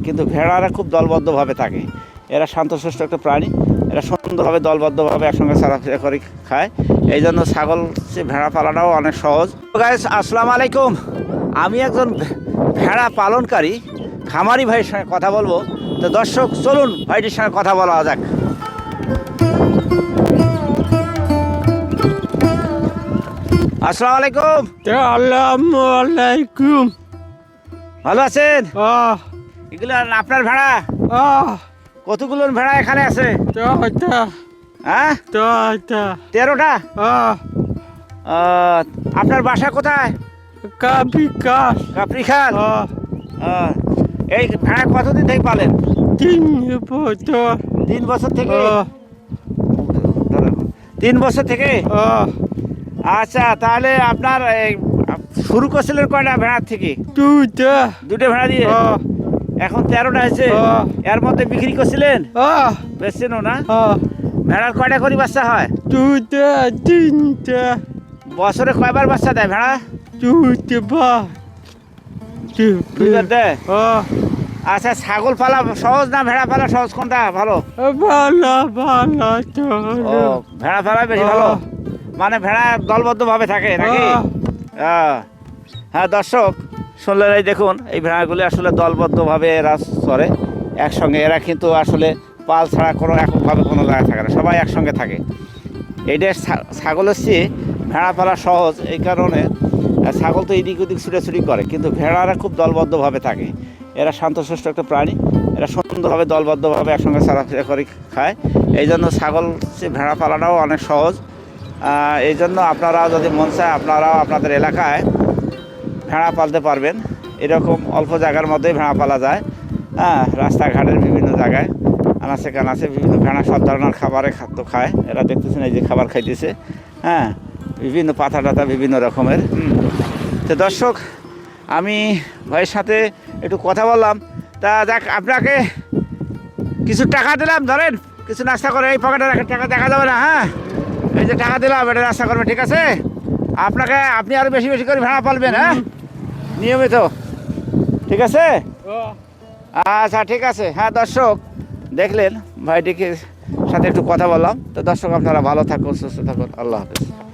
কিন্তু ভেড়ারা খুব দলবদ্ধভাবে থাকে। এরা শান্তশিষ্ট একটা প্রাণী, এরা সুন্দরভাবে দলবদ্ধভাবে একসঙ্গে চলাফেরা করে খায়। এই জন্য ছাগল ভেড়া পালাটাও অনেক সহজ। গাইস, আসসালামু আলাইকুম। আমি একজন ভেড়া পালনকারী খামারি ভাইয়ের সঙ্গে কথা বলবো। তো দর্শক, চলুন ভাইটির সঙ্গে কথা বলা যাক। আসসালামু আলাইকুম। আসসালামু আলাইকুম। ভালো আছেন? এগুলো আপনার ভেড়া? কতগুলো ভেড়া এখানে আছে? হ্যাঁ, 13টা। আপনার বাসা কোথায়? কাপ্রিখাল। এই ভেড়া কতদিন থেকে পালেন? 3 বছর থেকে। 3 বছর থেকে। আচ্ছা, তাহলে আপনার শুরু করছিলেন কয়টা ভেড়ার থেকে? দুটো ভেড়া দিয়ে। এখন 13টা হয়েছে। এর মধ্যে বিক্রি করছিলেন? বেচছেন না? ভেড়ার কয়টা করে বাচ্চা হয়? 3টা। বছরে কয়বার বাচ্চা দেয় ভেড়া? 2বার দেয়। আচ্ছা, ছাগল পালা সহজ না ভেড়া পালা সহজ? কোনটা ভালো? ভেড়া পালা বেশি ভালো। মানে ভেড়া দলবদ্ধভাবে থাকে নাকি? হ্যাঁ দর্শক, শুনলেন, এই দেখুন, এই ভেড়াগুলি আসলে দলবদ্ধভাবে এরা চরে একসঙ্গে। এরা কিন্তু আসলে পাল ছাড়া কোনো এককভাবে কোনো জায়গায় থাকে না, সবাই একসঙ্গে থাকে। এইটা ছাগলের চেয়ে ভেড়া পালা সহজ। এই কারণে ছাগল তো এদিক ওদিক ছুটাছুটি করে, কিন্তু ভেড়ারা খুব দলবদ্ধভাবে থাকে। এরা শান্তশিষ্ট একটা প্রাণী, এরা সুন্দরভাবে দলবদ্ধভাবে একসঙ্গে চলাফেরা করে খায়। এই জন্য ছাগল ভেড়া পালাটাও অনেক সহজ। এই জন্য আপনারা যদি মন চায়, আপনারাও আপনাদের এলাকায় ভেড়া পালতে পারবেন। এরকম অল্প জায়গার মধ্যেই ভেড়া পালা যায়। রাস্তাঘাটের বিভিন্ন জায়গায় আনাচে কানাচে বিভিন্ন ভেড়া সব ধরনের খাদ্য খায়। এরা দেখতেছেন এই যে খাবার খাইতেছে। বিভিন্ন পাতা টাতা বিভিন্ন রকমের। তো দর্শক, আমি ভাইয়ের সাথে একটু কথা বললাম। তা যাক, আপনাকে কিছু টাকা দিলাম, ধরেন কিছু নাস্তা করে। এই পকেটে রাখেন, টাকা দেখা যাবে না। এই যে টাকা দিলাম, এটা নাস্তা করবেন, ঠিক আছে? আপনি আরো বেশি বেশি করে ভেড়া পালবেন, নিয়মিত, ঠিক আছে? আচ্ছা, ঠিক আছে। দর্শক, দেখলেন ভাইটিকে সাথে একটু কথা বললাম। তো দর্শক, আপনারা ভালো থাকুন, সুস্থ থাকুন। আল্লাহ হাফেজ।